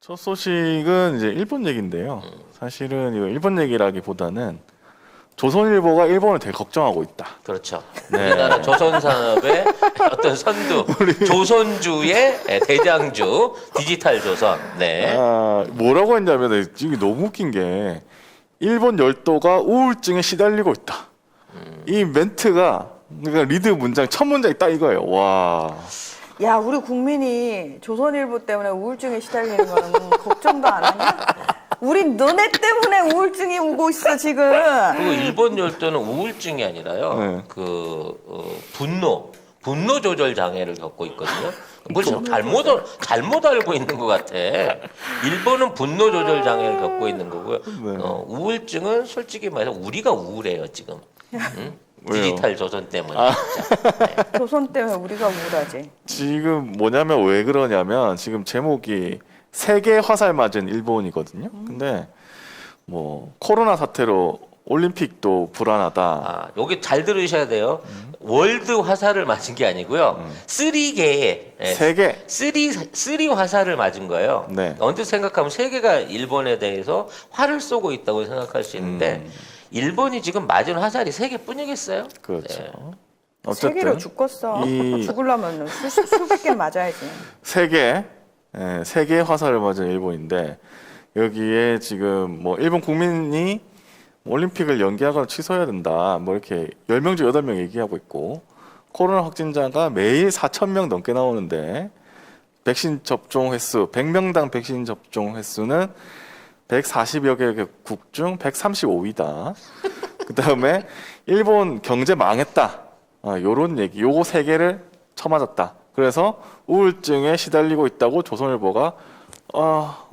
첫 소식은 이제 일본 얘기인데요. 사실은 이거 일본 얘기라기보다는 조선일보가 일본을 되게 걱정하고 있다. 그렇죠. 네. 우리나라 조선산업의 어떤 선두, 조선주의 대장주, 디지털 조선. 네. 뭐라고 했냐면 이게 너무 웃긴 게 일본 열도가 우울증에 시달리고 있다. 이 멘트가 그러니까 리드 문장 첫 문장이 딱 이거예요. 와. 야, 우리 국민이 조선일보 때문에 우울증에 시달리는 거는 걱정도 안 하냐? 우린 너네 때문에 우울증이 오고 있어, 지금. 그리고 일본 열도는 우울증이 아니라요. 네. 분노 조절 장애를 겪고 있거든요. 뭘 잘못 알고 있는 것 같아. 일본은 분노 조절 장애를 겪고 있는 거고요. 네. 우울증은 솔직히 말해서 우리가 우울해요 지금. 응? 디지털 조선 때문에. 조선 때문에 우리가 우울하지. 지금 뭐냐면 왜 그러냐면 지금 제목이 세계 화살 맞은 일본이거든요. 근데 뭐 코로나 사태로 올림픽도 불안하다. 여기 잘 들으셔야 돼요. 월드 화살을 맞은 게 아니고요. 3개의 세계. 쓰리 화살을 맞은 거예요. 네. 언뜻 생각하면 세계가 일본에 대해서 활을 쏘고 있다고 생각할 수 있는데 일본이 지금 맞은 화살이 3개뿐이겠어요? 그렇죠. 네. 세계로 어쨌든 죽겠어. 이- 죽으려면 수백 개 맞아야지. 세계 화살을 맞은 일본인데 여기에 지금 뭐 일본 국민이 올림픽을 연기하거나 취소해야 된다. 뭐 이렇게 10명 중 8명 얘기하고 있고 코로나 확진자가 매일 4,000명 넘게 나오는데 백신 접종 횟수 100명당 백신 접종 횟수는 140여 개국 중 135위다. 그다음에 일본 경제 망했다. 요런 얘기. 요거 3개를 쳐맞았다. 그래서 우울증에 시달리고 있다고 조선일보가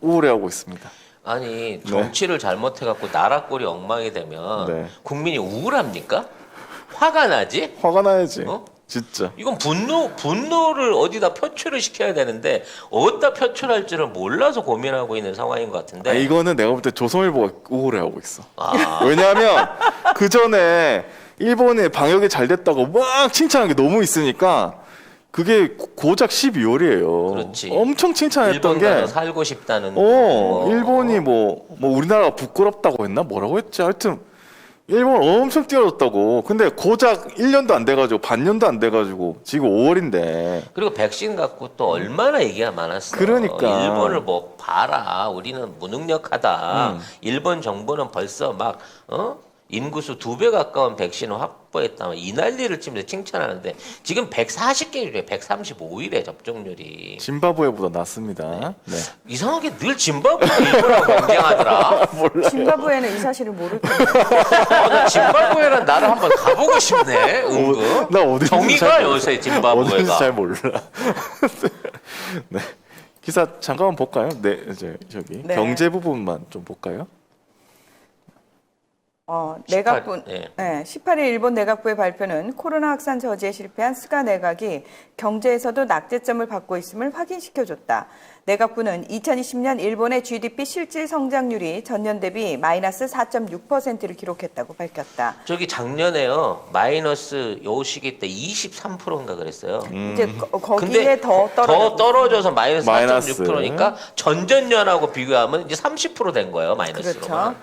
우울해하고 있습니다. 아니 정치를 잘못해갖고 나라 꼴이 엉망이 되면 네. 국민이 우울합니까? 화가 나지? 화가 나야지. 어? 진짜. 이건 분노를 어디다 표출을 시켜야 되는데 어디다 표출할지를 몰라서 고민하고 있는 상황인 것 같은데. 이거는 내가 볼 때 조선일보가 우울해하고 있어. 아, 왜냐하면 그 전에 일본의 방역이 잘 됐다고 막 칭찬한 게 너무 있으니까 그게 고작 12월이에요. 그렇지. 엄청 칭찬했던 일본 게 가서 살고 싶다는. 뭐. 일본이 뭐 우리나라가 부끄럽다고 했나? 뭐라고 했지? 하여튼 일본 엄청 뛰어졌다고. 근데 고작 1년도 안 돼가지고 반년도 안 돼가지고 지금 5월인데 그리고 백신 갖고 또 얼마나 얘기가 많았어. 그러니까. 일본을 뭐 봐라. 우리는 무능력하다. 일본 정부는 벌써 막 인구수 2배 가까운 백신을 확보했다면 이 난리를 치면서 칭찬하는데 지금 140개일에 135일에 접종률이. 짐바브웨보다 낫습니다. 네. 이상하게 늘 짐바브웨가 일본하고 경쟁하더라. 짐바브웨는 이 사실을 모를 텐데. 나 짐바브웨란 나라 한번 가보고 싶네. 은근. 나 어딘지 정의가 잘 요새 어딘지 짐바브웨가. 잘 몰라. 네. 기사 잠깐만 볼까요? 네, 저기 네. 경제 부분만 좀 볼까요? 내각부, 18, 18일 일본 내각부의 발표는 코로나 확산 저지에 실패한 스가 내각이 경제에서도 낙제점을 받고 있음을 확인시켜줬다. 내각부는 2020년 일본의 GDP 실질 성장률이 전년 대비 마이너스 4.6%를 기록했다고 밝혔다. 저기 작년에요. 마이너스 요 시기 때 23%인가 그랬어요. 이제 거기에 근데 더 더 떨어져서 마이너스 마이너스. 4.6%니까 전전년하고 비교하면 이제 30% 된 거예요. 마이너스로. 그렇죠.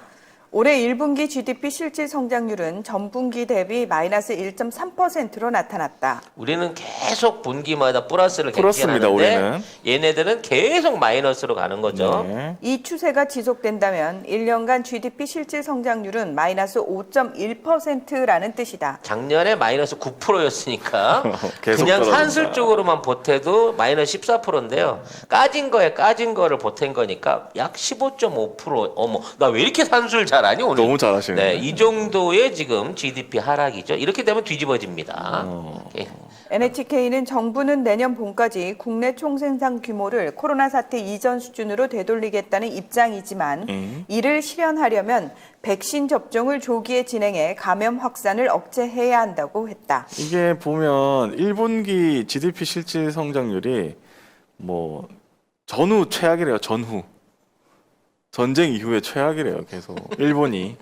올해 1분기 GDP 실질 성장률은 전분기 대비 마이너스 1.3%로 나타났다. 우리는 계속 분기마다 플러스를 플러스입니다, 갱신하는데 우리는. 얘네들은 계속 마이너스로 가는 거죠. 네. 이 추세가 지속된다면 1년간 GDP 실질 성장률은 마이너스 5.1%라는 뜻이다. 작년에 마이너스 9%였으니까 계속 그냥 떨어진다. 산술적으로만 보태도 마이너스 14%인데요. 까진 거를 보탠 거니까 약 15.5%. 어머, 나 왜 이렇게 산술 잘하니 오늘? 너무 잘하시네. 네, 이 정도의 지금 GDP 하락이죠. 이렇게 되면 뒤집어집니다. 예. NHK는 정부는 내년 봄까지 국내 총생산 규모를 코로나 사태 이전 수준으로 되돌리겠다는 입장이지만 이를 실현하려면 백신 접종을 조기에 진행해 감염 확산을 억제해야 한다고 했다. 이게 보면 1분기 GDP 실질 성장률이 뭐 전후 최악이래요. 전후. 전쟁 이후에 최악이래요. 계속 일본이.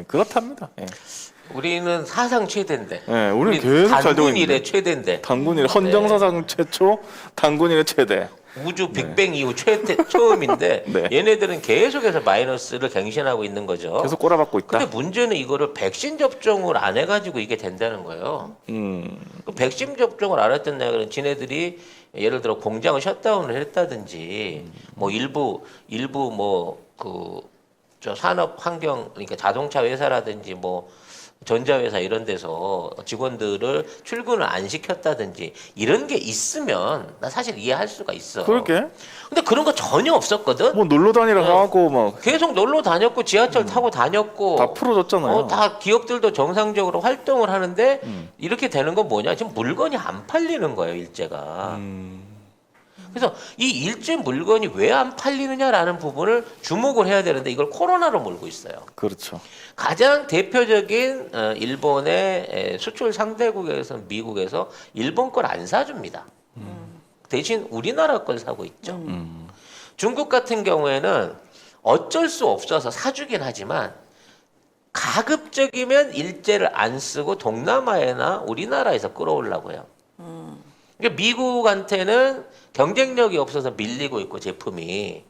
그렇답니다. 우리는 사상 최대인데. 우리는 계속 잘 되고 단군 이래 있는데. 최대인데. 단군 이래 헌정사상 최초, 단군 이래 최대. 우주 빅뱅 이후 처음인데 네. 얘네들은 계속해서 마이너스를 갱신하고 있는 거죠. 계속 꼬라박고 있다. 근데 문제는 이거를 백신 접종을 안 해가지고 이게 된다는 거예요. 그 백신 접종을 안 했던 내가 지네들이 예를 들어 공장을 셧다운을 했다든지 뭐 일부 뭐 저 산업 환경 그러니까 자동차 회사라든지 뭐 전자회사 이런 데서 직원들을 출근을 안 시켰다든지 이런 게 있으면 나 사실 이해할 수가 있어. 그러게. 근데 그런 거 전혀 없었거든. 뭐 놀러 다니라고 어. 하고 막 계속 놀러 다녔고 지하철 타고 다녔고 다 풀어줬잖아요. 다 기업들도 정상적으로 활동을 하는데 이렇게 되는 건 뭐냐? 지금 물건이 안 팔리는 거예요, 일제가. 그래서 이 일제 물건이 왜 안 팔리느냐라는 부분을 주목을 해야 되는데 이걸 코로나로 몰고 있어요. 그렇죠. 가장 대표적인 일본의 수출 상대국에서는 미국에서 일본 걸 안 사줍니다. 대신 우리나라 걸 사고 있죠. 중국 같은 경우에는 어쩔 수 없어서 사주긴 하지만 가급적이면 일제를 안 쓰고 동남아에나 우리나라에서 끌어오려고 해요. 그러니까 미국한테는 경쟁력이 없어서 밀리고 있고 제품이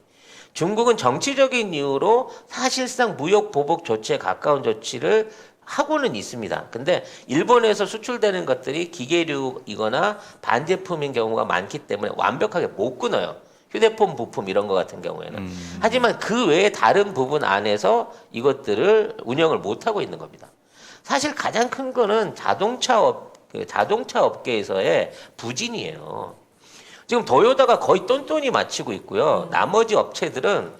중국은 정치적인 이유로 사실상 무역 보복 조치에 가까운 조치를 하고는 있습니다. 근데 일본에서 수출되는 것들이 기계류이거나 반제품인 경우가 많기 때문에 완벽하게 못 끊어요. 휴대폰 부품 이런 것 같은 경우에는. 하지만 그 외에 다른 부분 안에서 이것들을 운영을 못 하고 있는 겁니다. 사실 가장 큰 거는 자동차 업계에서의 부진이에요. 지금 도요타가 거의 똔똔이 맞추고 있고요. 나머지 업체들은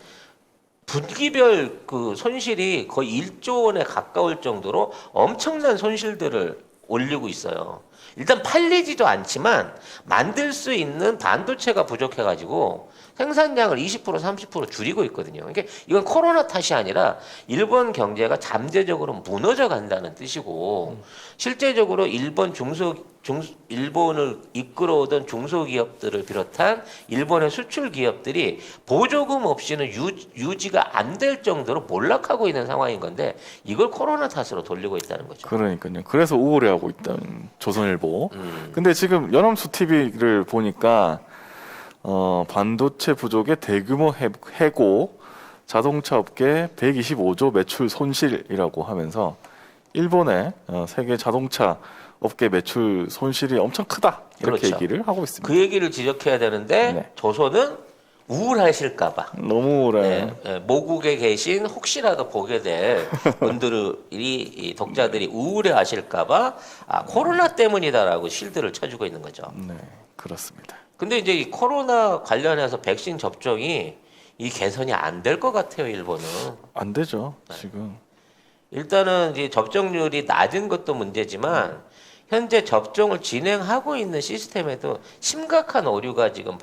분기별 그 손실이 거의 1조 원에 가까울 정도로 엄청난 손실들을 올리고 있어요. 일단 팔리지도 않지만 만들 수 있는 반도체가 부족해가지고 생산량을 20% 30% 줄이고 있거든요. 그러니까 이건 코로나 탓이 아니라 일본 경제가 잠재적으로 무너져 간다는 뜻이고 실제적으로 일본을 이끌어오던 중소기업들을 비롯한 일본의 수출 기업들이 보조금 없이는 유지가 안 될 정도로 몰락하고 있는 상황인 건데 이걸 코로나 탓으로 돌리고 있다는 거죠. 그러니까요. 그래서 우울해하고 있다는 조선일보. 근데 지금 연합수 TV를 보니까 반도체 부족의 대규모 해고, 자동차 업계 125조 매출 손실이라고 하면서 일본의 세계 자동차 업계 매출 손실이 엄청 크다 이렇게 그렇죠. 얘기를 하고 있습니다. 그 얘기를 지적해야 되는데 네. 조선은 우울하실까봐. 너무 우울해. 모국에 계신 혹시라도 보게 될 분들이 독자들이 우울해하실까봐 코로나 때문이다라고 실드를 쳐주고 있는 거죠. 네, 그렇습니다. 근데 이제 이 코로나 관련해서 백신 접종이 이 개선이 안 될 것 같아요, 일본은. 안 되죠, 네. 지금. 일단은 이제 접종률이 낮은 것도 문제지만 현재 접종을 진행하고 있는 시스템에도 심각한 오류가 지금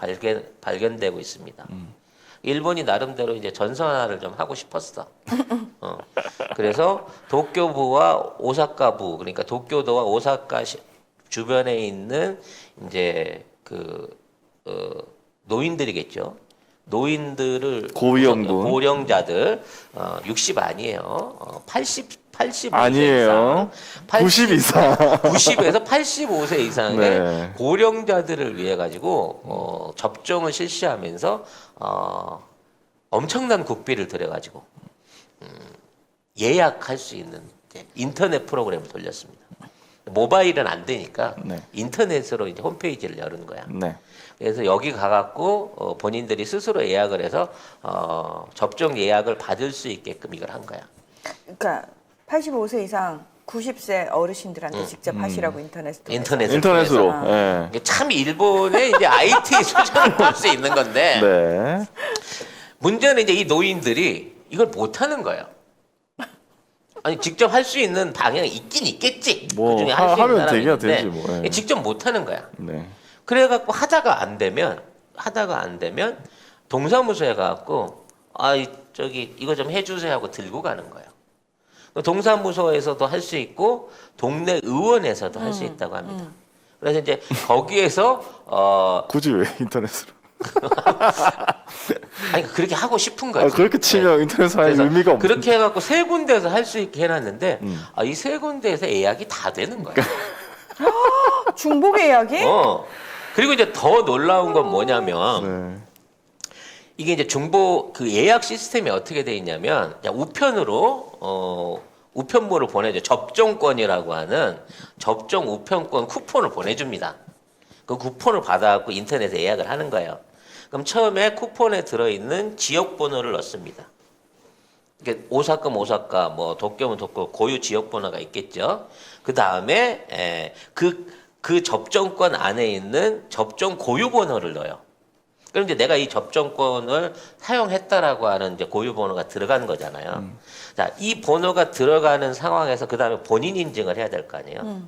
발견되고 있습니다. 일본이 나름대로 이제 전선화를 좀 하고 싶었어. 그래서 도쿄부와 오사카부, 그러니까 도쿄도와 오사카 주변에 있는 이제 노인들이겠죠. 노인들을 고위험군. 고령자들 60 아니에요. 85세 아니에요. 이상, 90 이상. 90에서 85세 이상의 네. 고령자들을 위해 가지고 접종을 실시하면서 엄청난 국비를 들여 가지고 예약할 수 있는 인터넷 프로그램을 돌렸습니다. 모바일은 안 되니까 네. 인터넷으로 이제 홈페이지를 여는 거야. 네. 그래서 여기 가갖고 본인들이 스스로 예약을 해서 접종 예약을 받을 수 있게끔 이걸 한 거야. 그러니까 85세 이상 90세 어르신들한테 직접 하시라고 인터넷 통해서. 통해서. 인터넷으로. 예. 이게 참 일본의 이제 IT 수준을 볼 수 있는 건데 네. 문제는 이제 이 노인들이 이걸 못 하는 거예요. 아니 직접 할 수 있는 방향이 있긴 있겠지. 뭐 그중에 할 수 있는 하면 사람이 되기야 있는데 되지 뭐. 예. 직접 못 하는 거야. 네. 그래갖고 하다가 안 되면 동사무소에 가갖고 저기 이거 좀 해주세요 하고 들고 가는 거예요. 동사무소에서도 할 수 있고 동네 의원에서도 할 수 있다고 합니다. 그래서 이제 거기에서 굳이 왜 인터넷으로? 아니 그렇게 하고 싶은 거예요. 그렇게 치면 인터넷으로 할 의미가 없는. 그렇게 해갖고 세 군데에서 할 수 있게 해놨는데 이 세 군데에서 예약이 다 되는 거예요. 중복 예약이? 그리고 이제 더 놀라운 건 뭐냐면 네. 이게 이제 중보 그 예약 시스템이 어떻게 돼 있냐면 그냥 우편으로 우편물을 보내줘. 접종권이라고 하는 접종 우편권 쿠폰을 보내줍니다. 그 쿠폰을 받아갖고 인터넷에 예약을 하는 거예요. 그럼 처음에 쿠폰에 들어있는 지역 번호를 넣습니다. 이게 오사카면 오사카, 뭐 도쿄면 도쿄 고유 지역 번호가 있겠죠. 그 다음에 그 접종권 안에 있는 접종 고유 번호를 넣어요. 그럼 이제 내가 이 접종권을 사용했다라고 하는 이제 고유 번호가 들어간 거잖아요. 자, 이 번호가 들어가는 상황에서 그 다음에 본인 인증을 해야 될 거 아니에요.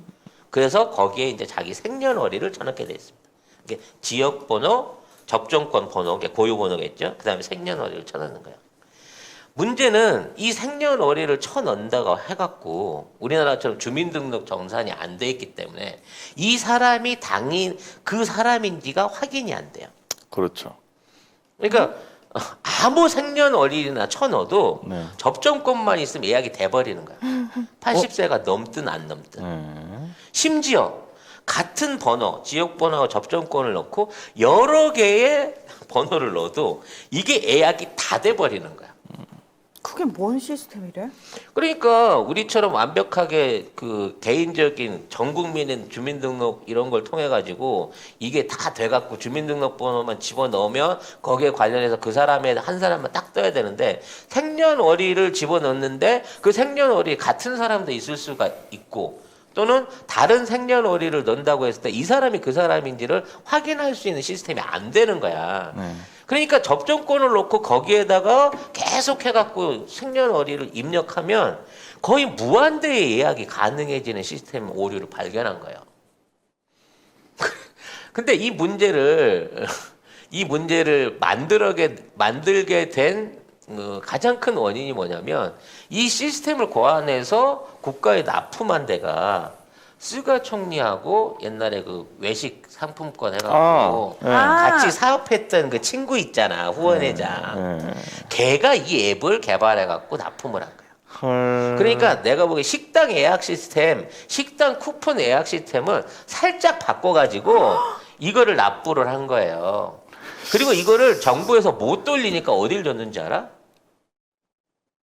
그래서 거기에 이제 자기 생년월일을 쳐넣게 돼 있습니다. 이게 지역 번호, 접종권 번호, 이게 고유 번호겠죠. 그 다음에 생년월일을 쳐넣는 거예요. 문제는 이 생년월일을 쳐넣는다고 해갖고 우리나라처럼 주민등록 정산이 안 돼 있기 때문에 이 사람이 당인 그 사람인지가 확인이 안 돼요. 그렇죠. 그러니까 아무 생년월일이나 쳐넣어도 네. 접종권만 있으면 예약이 돼버리는 거야. 80세가 넘든 안 넘든. 네. 심지어 같은 번호, 지역번호와 접종권을 넣고 여러 개의 번호를 넣어도 이게 예약이 다 돼버리는 거야. 그게 뭔 시스템이래? 그러니까 우리처럼 완벽하게 그 개인적인 전 국민의 주민등록 이런 걸 통해 가지고 이게 다 돼갖고 주민등록번호만 집어 넣으면 거기에 관련해서 그 사람의 한 사람만 딱 떠야 되는데 생년월일을 집어 넣는데 그 생년월일 같은 사람도 있을 수가 있고 또는 다른 생년월일을 넣는다고 했을 때 이 사람이 그 사람인지를 확인할 수 있는 시스템이 안 되는 거야. 네. 그러니까 접종권을 놓고 거기에다가 계속 해갖고 생년월일을 입력하면 거의 무한대의 예약이 가능해지는 시스템 오류를 발견한 거예요. 근데 이 문제를 만들게 된 가장 큰 원인이 뭐냐면 이 시스템을 고안해서 국가에 납품한 데가 스가 총리하고 옛날에 그 외식 상품권 해갖고 네. 같이 사업했던 그 친구 있잖아, 후원회장. 네. 걔가 이 앱을 개발해갖고 납품을 한 거야. 헐. 그러니까 내가 보기에 식당 예약 시스템, 식당 쿠폰 예약 시스템을 살짝 바꿔가지고 이거를 납부를 한 거예요. 그리고 이거를 정부에서 못 돌리니까 어딜 줬는지 알아?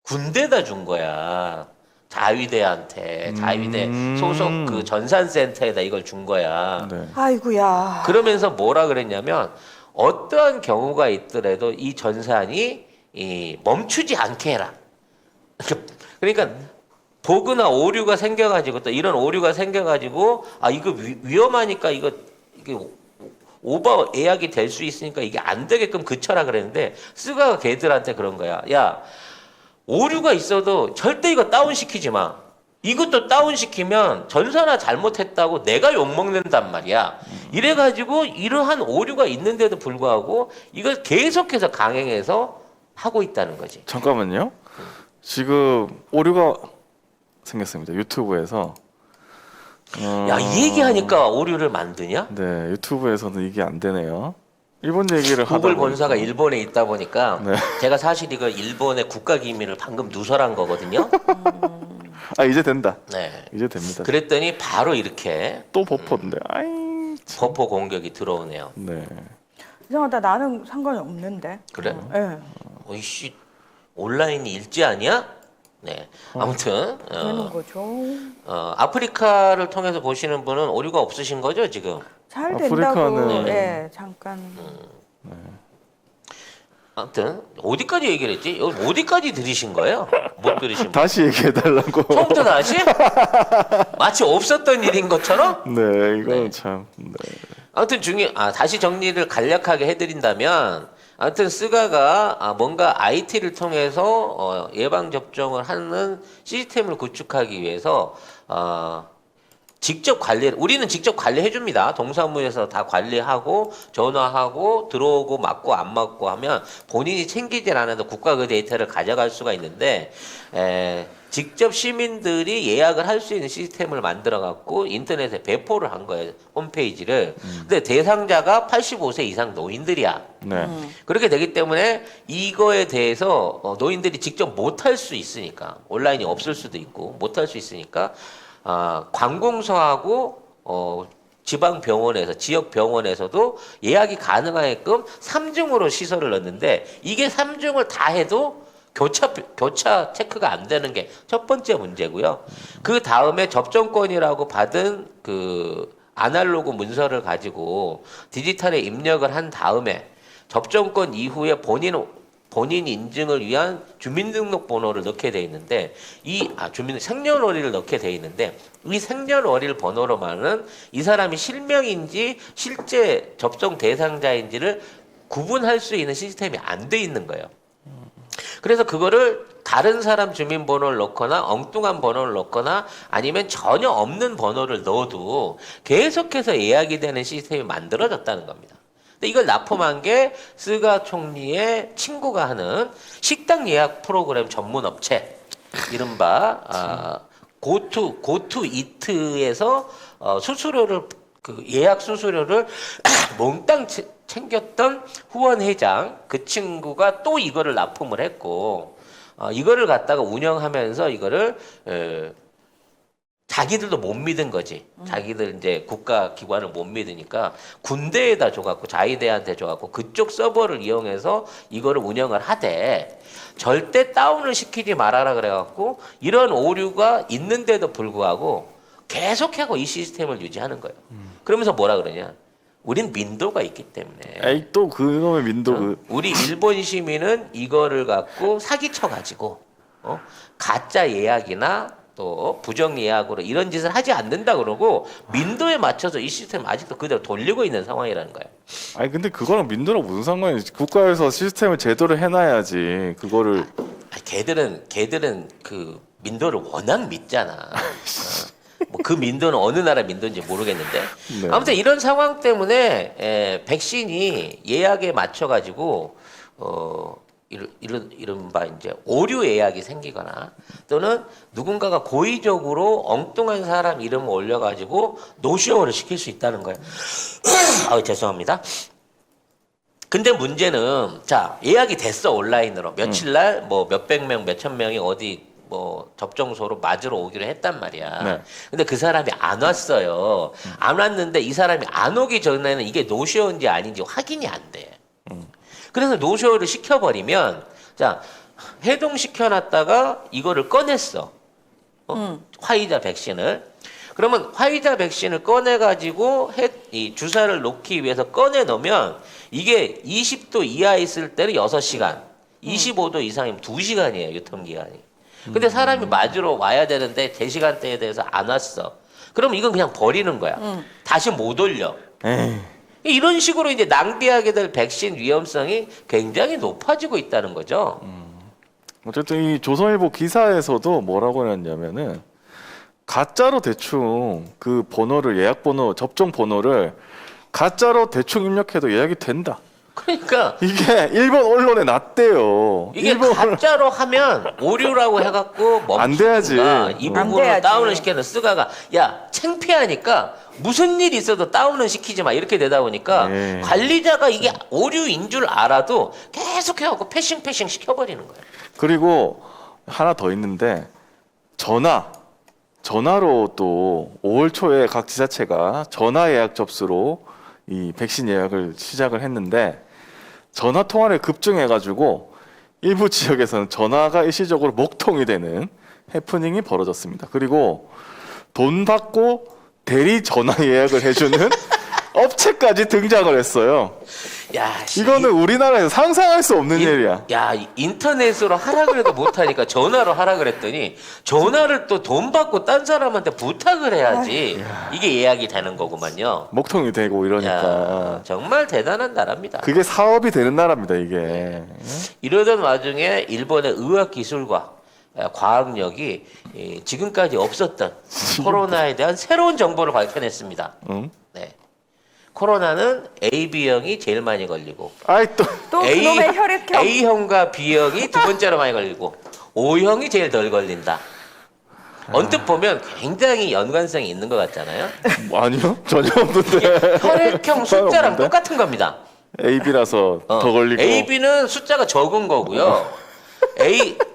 군대다 준 거야. 자위대한테, 자위대 소속 그 전산센터에다 이걸 준 거야. 네. 아이고야. 그러면서 뭐라 그랬냐면 어떠한 경우가 있더라도 이 전산이 멈추지 않게 해라. 그러니까 보그나 오류가 생겨가지고 또 이런 오류가 생겨가지고 아 이거 위험하니까 이게 오버 예약이 될 수 있으니까 이게 안 되게끔 그쳐라 그랬는데 스가가 걔들한테 그런 거야. 야 오류가 있어도 절대 이거 다운시키지 마. 이것도 다운시키면 전산화 잘못했다고 내가 욕먹는단 말이야. 이래가지고 이러한 오류가 있는데도 불구하고 이걸 계속해서 강행해서 하고 있다는 거지. 잠깐만요. 지금 오류가 생겼습니다. 유튜브에서. 야, 이 얘기하니까 오류를 만드냐? 네, 유튜브에서는 이게 안 되네요. 일본 얘기를 하다 구글 보니까. 본사가 일본에 있다 보니까 네. 제가 사실 이거 일본의 국가 기밀을 방금 누설한 거거든요. 아 이제 된다. 네. 이제 됩니다. 그랬더니 바로 이렇게 또 버퍼인데. 아이. 참. 버퍼 공격이 들어오네요. 네. 이상하다. 나는 상관이 없는데. 그래? 예. 어이씨 온라인이 일제 아니야? 네. 아무튼 되는 거죠. 아프리카를 통해서 보시는 분은 오류가 없으신 거죠 지금? 잘 된다고. 아프리카는- 예, 잠깐. 아무튼 어디까지 얘기를 했지? 여기 어디까지 들으신 거예요? 못 들으신 분? 다시 얘기해 달라고. 처음부터 다시? 마치 없었던 일인 것처럼? 네, 이거는 네. 참. 네. 아무튼 다시 정리를 간략하게 해드린다면, 아무튼 스가가 뭔가 IT를 통해서 예방 접종을 하는 시스템을 구축하기 위해서 우리는 직접 관리해 줍니다. 동사무에서 다 관리하고 전화하고 들어오고 맞고 안 맞고 하면 본인이 챙기질 않아도 국가 그 데이터를 가져갈 수가 있는데 직접 시민들이 예약을 할 수 있는 시스템을 만들어 갖고 인터넷에 배포를 한 거예요. 홈페이지를. 근데 대상자가 85세 이상 노인들이야. 네. 그렇게 되기 때문에 이거에 대해서 노인들이 직접 못할 수 있으니까 온라인이 없을 수도 있고 못할 수 있으니까 관공서하고 지방 병원에서 지역 병원에서도 예약이 가능하게끔 3중으로 시설을 넣는데 이게 3중을 다 해도 교차 체크가 안 되는 게 첫 번째 문제고요. 그 다음에 접종권이라고 받은 그 아날로그 문서를 가지고 디지털에 입력을 한 다음에 접종권 이후에 본인 인증을 위한 주민등록번호를 넣게 돼 있는데 생년월일을 넣게 돼 있는데 이 생년월일 번호로만은 이 사람이 실명인지 실제 접종 대상자인지를 구분할 수 있는 시스템이 안 돼 있는 거예요. 그래서 그거를 다른 사람 주민번호를 넣거나 엉뚱한 번호를 넣거나 아니면 전혀 없는 번호를 넣어도 계속해서 예약이 되는 시스템이 만들어졌다는 겁니다. 근데 이걸 납품한 게 스가 총리의 친구가 하는 식당 예약 프로그램 전문 업체, 이른바 고투 이트에서 수수료를 그 예약 수수료를 몽땅 챙겼던 후원 회장 그 친구가 또 이거를 납품을 했고 이거를 갖다가 운영하면서 이거를 자기들도 못 믿은 거지. 자기들 이제 국가 기관을 못 믿으니까 군대에다 줘갖고 자위대한테 줘갖고 그쪽 서버를 이용해서 이거를 운영을 하되 절대 다운을 시키지 말아라 그래갖고 이런 오류가 있는데도 불구하고 계속하고 이 시스템을 유지하는 거예요. 그러면서 뭐라 그러냐? 우린 민도가 있기 때문에. 에이 또 그놈의 민도 우리 일본 시민은 이거를 갖고 사기쳐 가지고 가짜 예약이나 또 부정 예약으로 이런 짓을 하지 않는다 그러고 민도에 맞춰서 이 시스템 아직도 그대로 돌리고 있는 상황이라는 거예요. 아니 근데 그거랑 민도랑 무슨 상관이? 국가에서 시스템을 제대로 해놔야지 그거를. 걔들은 그 민도를 워낙 믿잖아. 뭐 그 민도는 어느 나라 민도인지 모르겠는데 네. 아무튼 이런 상황 때문에 백신이 예약에 맞춰 가지고 이른바 이제 오류 예약이 생기거나 또는 누군가가 고의적으로 엉뚱한 사람 이름을 올려가지고 노쇼를 시킬 수 있다는 거예요. 죄송합니다. 근데 문제는 자 예약이 됐어 온라인으로 며칠 날 뭐 몇백 명 몇천 명이 어디 뭐 접종소로 맞으러 오기로 했단 말이야. 네. 근데 그 사람이 안 왔어요. 안 왔는데 이 사람이 안 오기 전에는 이게 노쇼인지 아닌지 확인이 안 돼. 그래서 노쇼를 시켜버리면 자 해동시켜놨다가 이거를 꺼냈어. 화이자 백신을. 그러면 화이자 백신을 꺼내가지고 이 주사를 놓기 위해서 꺼내 놓으면 이게 20도 이하 있을 때는 6시간, 25도 이상이면 2시간이에요 유통기간이. 근데 사람이 맞으러 와야 되는데 제 시간대에 대해서 안 왔어. 그럼 이건 그냥 버리는 거야. 다시 못 올려. 에이. 이런 식으로 이제 낭비하게 될 백신 위험성이 굉장히 높아지고 있다는 거죠. 어쨌든 이 조선일보 기사에서도 뭐라고 했냐면은 가짜로 대충 그 번호를 예약 번호 접종 번호를 가짜로 대충 입력해도 예약이 된다. 그러니까 이게 일본 언론에 났대요. 이게 일본 가짜로 하면 오류라고 해갖고 안 돼야지. 이 안 부분을 돼야지. 다운을 시켜서 스가가 야 창피하니까 무슨 일 있어도 다운은 시키지 마 이렇게 되다 보니까 네. 관리자가 이게 오류인 줄 알아도 계속 해갖고 패싱 시켜버리는 거예요. 그리고 하나 더 있는데 전화로 또 5월 초에 각 지자체가 전화 예약 접수로 이 백신 예약을 시작을 했는데 전화 통화를 급증해가지고 일부 지역에서는 전화가 일시적으로 목통이 되는 해프닝이 벌어졌습니다. 그리고 돈 받고 대리 전화 예약을 해주는 업체까지 등장을 했어요. 야, 이거는 우리나라에서 상상할 수 없는 일이야. 야, 인터넷으로 하라 그래도 못하니까 전화로 하라 그랬더니 전화를 또 돈 받고 딴 사람한테 부탁을 해야지 이게 예약이 되는 거구만요. 목통이 되고 이러니까. 야, 정말 대단한 나라입니다. 그게 사업이 되는 나라입니다, 이게. 이러던 와중에 일본의 의학기술과 과학력이 지금까지 없었던 코로나에 대한 새로운 정보를 밝혀냈습니다. 응? 네. 코로나는 AB형이 제일 많이 걸리고 아이 또 그놈의 혈액형. A형과 B형이 두 번째로 많이 걸리고 O형이 제일 덜 걸린다. 언뜻 보면 굉장히 연관성이 있는 것 같잖아요. 아니요 전혀 없는데. 혈액형 숫자랑 없는데? 똑같은 겁니다. AB라서 더 걸리고. AB는 숫자가 적은 거고요.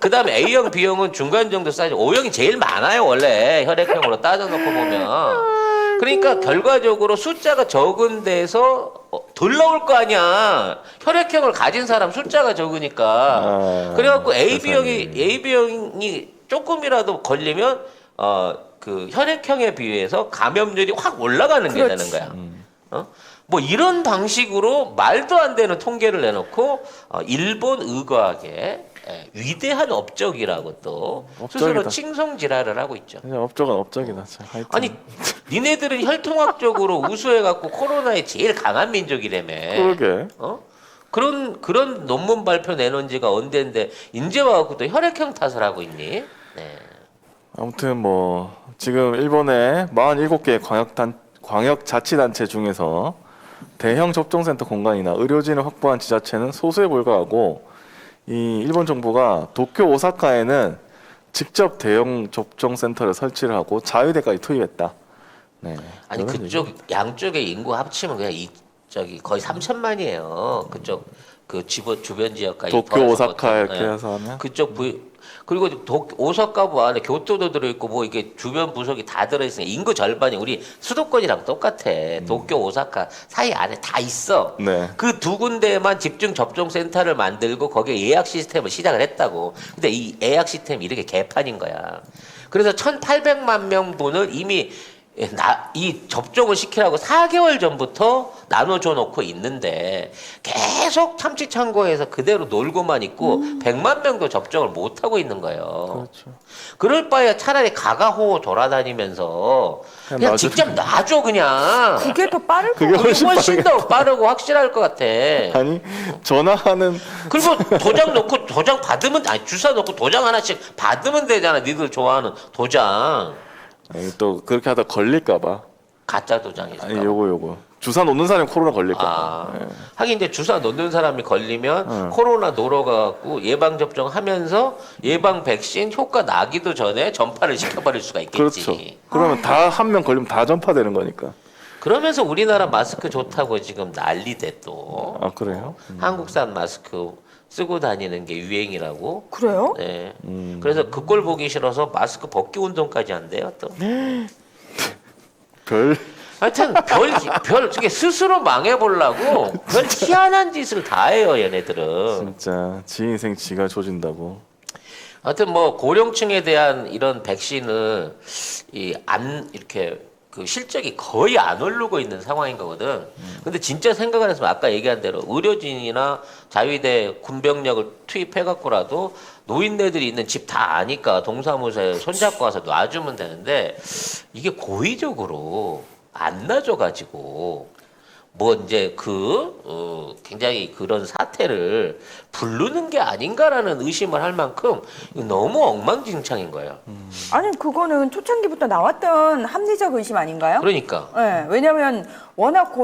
그다음에 A형, B형은 중간 정도 사이즈. O형이 제일 많아요 원래 혈액형으로 따져놓고 보면. 그러니까 결과적으로 숫자가 적은 데서 덜 나올 거 아니야. 혈액형을 가진 사람 숫자가 적으니까. 아, 그래갖고 세상에. AB형이 조금이라도 걸리면 그 혈액형에 비해서 감염률이 확 올라가는 게 그렇지. 되는 거야. 뭐 이런 방식으로 말도 안 되는 통계를 내놓고 일본 의과학의 위대한 업적이라고 또 스스로 업적이다. 칭송지랄을 하고 있죠. 그냥 업적은 업적이다. 참. 하여튼. 아니 니네들은 혈통학적으로 우수해갖고 코로나에 제일 강한 민족이라며. 그러게. 그런 논문 발표 내놓은 지가 언젠데 이제 와갖고 또 혈액형 탓을 하고 있니? 네. 아무튼 뭐 지금 일본의 47개 광역자치단체 중에서 대형 접종센터 공간이나 의료진을 확보한 지자체는 소수에 불과하고 이 일본 정부가 도쿄 오사카에는 직접 대형 접종센터를 설치를 하고 자위대까지 투입했다. 네. 아니 그런 그쪽 양쪽의 인구 합치면 그냥 저기 거의 3천만이에요. 그쪽 그 주변 지역까지 도쿄 더해서 오사카 보통. 이렇게 예. 해서 하면 그쪽 그리고 오사카부 안에 교토도 들어있고 뭐 이게 주변 부속이 다 들어있으니까 인구 절반이 우리 수도권이랑 똑같아. 도쿄 오사카 사이 안에 다 있어. 네. 그 두 군데만 집중 접종 센터를 만들고 거기에 예약 시스템을 시작을 했다고. 근데 이 예약 시스템이 이렇게 개판인 거야. 그래서 1,800만 명분을 이미 이 접종을 시키라고 4개월 전부터 나눠줘 놓고 있는데 계속 참치창고에서 그대로 놀고만 있고 100만 명도 접종을 못 하고 있는 거예요. 그렇죠. 그럴 바에 차라리 가가호호 돌아다니면서 그냥 그냥 놔줘. 직접 놔줘 그냥. 그게 더 빠를 것 그게 같아요. 훨씬 훨씬 더 빠르고 확실할 것 같아. 아니 전화하는 그리고 도장 놓고 도장 받으면 아니 주사 놓고 도장 하나씩 받으면 되잖아. 니들 좋아하는 도장. 아니, 또 그렇게 하다 걸릴까봐. 가짜 도장이죠. 아니 요거 주사 놓는 사람이 코로나 걸릴까봐. 아, 네. 하긴 이제 주사 놓는 사람이 걸리면 응. 코로나 놀아가고 예방 접종하면서 예방 백신 효과 나기도 전에 전파를 시켜버릴 수가 있겠지. 그렇죠. 그러면 다 한 명 걸리면 다 전파되는 거니까. 그러면서 우리나라 마스크 좋다고 지금 난리대 또. 아 그래요? 한국산 마스크 쓰고 다니는 게 유행이라고. 그래요? 네. 그래서 그 꼴 보기 싫어서 마스크 벗기 운동까지 한대요 또. 별 하여튼 이게 스스로 망해보려고 별 희한한 짓을 다 해요 얘네들은. 진짜 지 인생 지가 조진다고. 하여튼 뭐 고령층에 대한 이런 백신을 이렇게 그 실적이 거의 안 오르고 있는 상황인 거거든. 근데 진짜 생각을 했으면 아까 얘기한 대로 의료진이나 자위대 군병력을 투입해 갖고라도 노인네들이 있는 집 다 아니까 동사무소에 손잡고 와서 놔주면 되는데 이게 고의적으로 안 놔줘가지고 뭐 이제 굉장히 그런 사태를 부르는 게 아닌가라는 의심을 할 만큼 너무 엉망진창인 거예요. 아니 그거는 초창기부터 나왔던 합리적 의심 아닌가요? 그러니까 네, 왜냐하면 워낙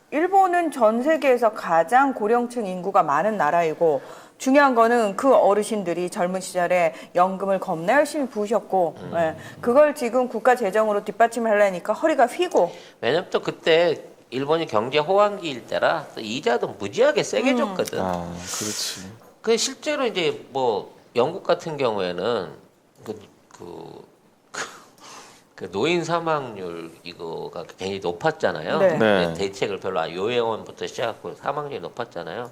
일본은 전 세계에서 가장 고령층 인구가 많은 나라이고 중요한 거는 그 어르신들이 젊은 시절에 연금을 겁나 열심히 부으셨고 예, 그걸 지금 국가 재정으로 뒷받침을 하려니까 허리가 휘고 왜냐면 또 그때 일본이 경제 호황기일 때라 또 이자도 무지하게 세게 줬거든. 아 그렇지. 그 실제로 이제 뭐 영국 같은 경우에는 그 노인 사망률 이거가 굉장히 높았잖아요. 네. 네. 대책을 별로 요양원부터 시작하고 사망률이 높았잖아요.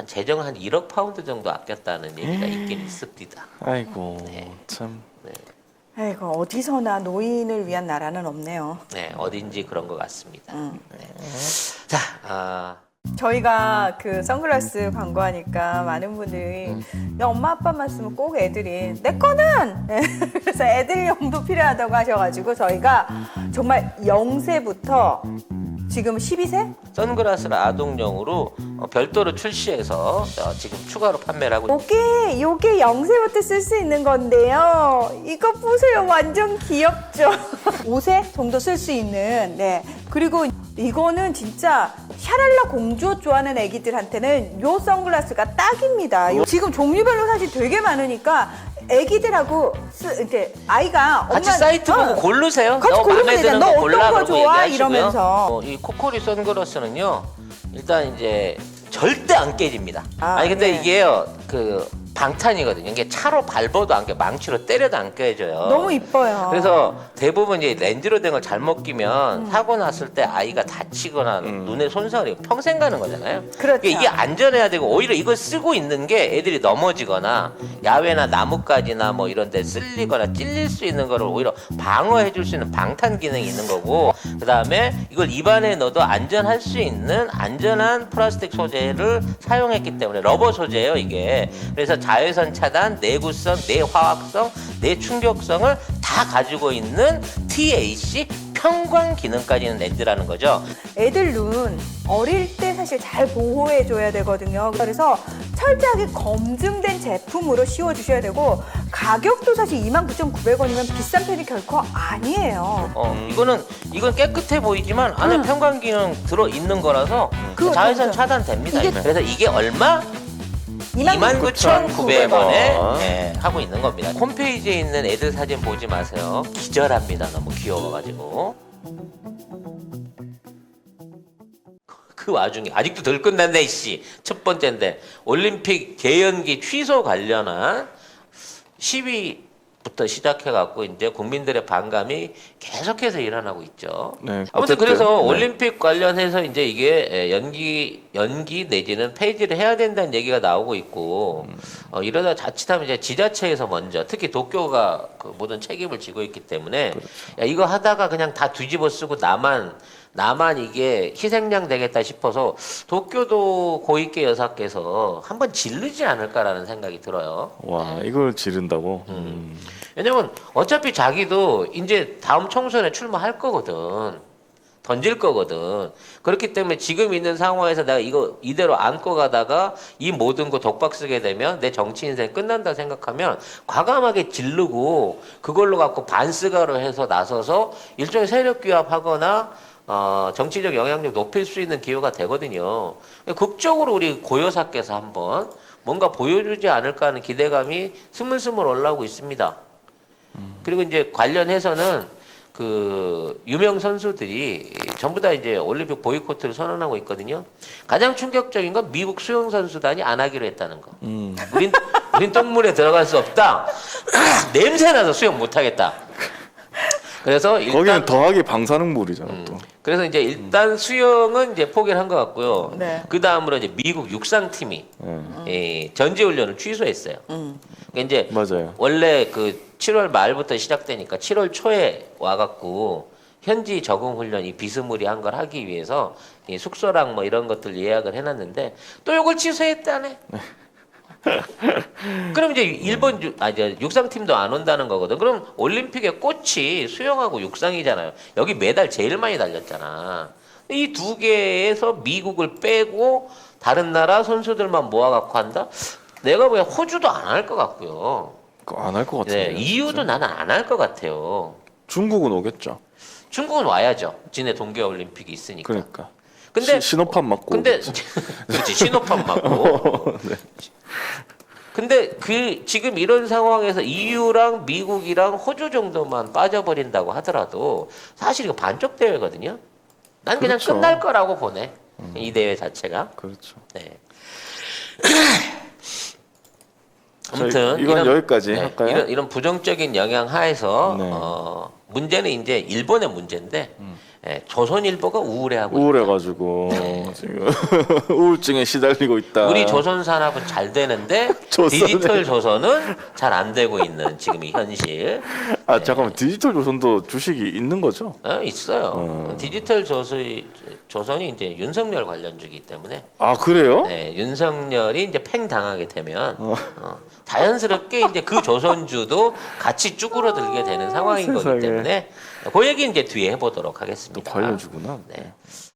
재정 한 1억 파운드 정도 아꼈다는 얘기가 있긴 있습니다. 아이고 네. 참. 아이고 어디서나 노인을 위한 나라는 없네요. 네, 어딘지 그런 것 같습니다. 네. 자, 저희가 그 선글라스 광고하니까 많은 분들이 야, 엄마 아빠만 쓰면 꼭 애들이 내 거는 네, 그래서 애들용도 필요하다고 하셔가지고 저희가 정말 0세부터 지금 12세? 선글라스를 아동용으로 별도로 출시해서 지금 추가로 판매를 하고 있습니다. 요게 0세부터 쓸 수 있는 건데요. 이거 보세요. 완전 귀엽죠? 5세 정도 쓸 수 있는, 네. 그리고 이거는 진짜 샤랄라 공주 좋아하는 애기들한테는 요 선글라스가 딱입니다. 지금 종류별로 사실 되게 많으니까 애기들하고 이렇게 아이가 같이 엄마 사이트 보고 고르세요. 같이 너 고르면 마음에 되잖아. 드는 너 거 어떤 골라 거 그러고 좋아? 얘기하시고요. 이러면서. 이 코코리 선글라스는요. 일단 이제 절대 안 깨집니다. 아니 근데 네. 이게요. 그 방탄이거든요. 이게 차로 밟아도 안 깨, 망치로 때려도 안 깨져요. 너무 이뻐요. 그래서 대부분 이제 렌즈로 된 걸 잘못 끼면 사고 났을 때 아이가 다치거나 눈에 손상을 입고 평생 가는 거잖아요. 그렇죠. 그러니까 이게 안전해야 되고 오히려 이걸 쓰고 있는 게 애들이 넘어지거나 야외나 나뭇가지나 뭐 이런 데 쓸리거나 찔릴 수 있는 거를 오히려 방어해 줄 수 있는 방탄 기능이 있는 거고, 그다음에 이걸 입안에 넣어도 안전할 수 있는 안전한 플라스틱 소재를 사용했기 때문에 러버 소재예요, 이게. 그래서 자외선 차단, 내구성, 내화학성, 내충격성을 다 가지고 있는 TAC 평광 기능까지 있는 렌즈라는 거죠. 애들 눈 어릴 때 사실 잘 보호해 줘야 되거든요. 그래서 철저하게 검증된 제품으로 씌워 주셔야 되고, 가격도 사실 29,900원이면 비싼 편이 결코 아니에요. 이건 깨끗해 보이지만 안에 평광 기능 들어 있는 거라서 그거 자외선 진짜. 차단됩니다. 이게- 그래서 이게 얼마? 29,900원에 하고 있는 겁니다. 홈페이지에 있는 애들 사진 보지 마세요. 기절합니다. 너무 귀여워가지고. 그 와중에 아직도 덜 끝났네 이씨. 첫 번째인데 올림픽 개연기 취소 관련한 시위부터 시작해갖고 이제 국민들의 반감이 계속해서 일어나고 있죠. 네, 아무튼 어쨌든, 그래서 네. 올림픽 관련해서 이제 이게 연기 내지는 폐지를 해야 된다는 얘기가 나오고 있고, 이러다 자칫하면 이제 지자체에서 먼저, 특히 도쿄가 그 모든 책임을 지고 있기 때문에 야, 이거 하다가 그냥 다 뒤집어 쓰고 나만 이게 희생양 되겠다 싶어서 도쿄도 고위계 여사께서 한번 지르지 않을까라는 생각이 들어요. 와, 이걸 지른다고? 왜냐면 어차피 자기도 이제 다음 총선에 출마할 거거든. 던질 거거든. 그렇기 때문에 지금 있는 상황에서 내가 이거 이대로 안고 가다가 이 모든 거 독박 쓰게 되면 내 정치 인생 끝난다 생각하면 과감하게 지르고 그걸로 갖고 반스가로 해서 나서서 일종의 세력 규합하거나 정치적 영향력 높일 수 있는 기회가 되거든요. 극적으로 우리 고여사께서 한번 뭔가 보여주지 않을까 하는 기대감이 스물스물 올라오고 있습니다. 그리고 이제 관련해서는 그 유명 선수들이 전부 다 이제 올림픽 보이콧을 선언하고 있거든요. 가장 충격적인 건 미국 수영 선수단이 안 하기로 했다는 거. 우린 똥물에 들어갈 수 없다. 냄새 나서 수영 못 하겠다. 그래서 일단 거기는 더하기 방사능물이잖아 또. 그래서 이제 일단 수영은 이제 포기를 한 것 같고요. 네. 그 다음으로 이제 미국 육상팀이 전지훈련을 취소했어요. 그러니까 이제 맞아요. 원래 그 7월 말부터 시작되니까 7월 초에 와갖고 현지 적응 훈련 이 비스무리한 걸 하기 위해서 이 숙소랑 뭐 이런 것들 예약을 해놨는데 또 이걸 취소했다네. 그럼 이제 이제 육상팀도 안 온다는 거거든. 그럼 올림픽의 꽃이 수영하고 육상이잖아요. 여기 메달 제일 많이 달렸잖아. 이 두 개에서 미국을 빼고 다른 나라 선수들만 모아갖고 한다? 내가 보기엔 호주도 안 할 것 같고요. 안 할 것 같은데. 네, 이유도 나는 안 할 것 같아요. 중국은 오겠죠. 중국은 와야죠. 지네 동계올림픽이 있으니까. 그러니까. 근데 신호판 맞고. 근데 오겠지. 그렇지 신호판 맞고. 네. 근데 그 지금 이런 상황에서 EU랑 미국이랑 호주 정도만 빠져버린다고 하더라도 사실 이거 반쪽 대회거든요. 난 그냥 그렇죠. 끝날 거라고 보네. 이 대회 자체가. 그렇죠. 네. 아무튼 이건 여기까지 할까요? 이런 부정적인 영향 하에서 네. 문제는 이제 일본의 문제인데 조선일보가 우울해하고 우울해가지고 지금 우울증에 시달리고 있다. 우리 조선 산업은 잘 되는데 디지털 조선은 잘 안 되고 있는 지금 이 현실. 아 잠깐만 디지털 조선도 주식이 있는 거죠? 있어요. 디지털 조선이 이제 윤석열 관련주기 때문에 아 그래요? 네, 윤석열이 이제 팽 당하게 되면 자연스럽게 이제 그 조선주도 같이 쭈그러들게 되는 상황인 거기 세상에. 때문에 그 얘기 이제 뒤에 해보도록 또 하겠습니다. 관련주구나. 네.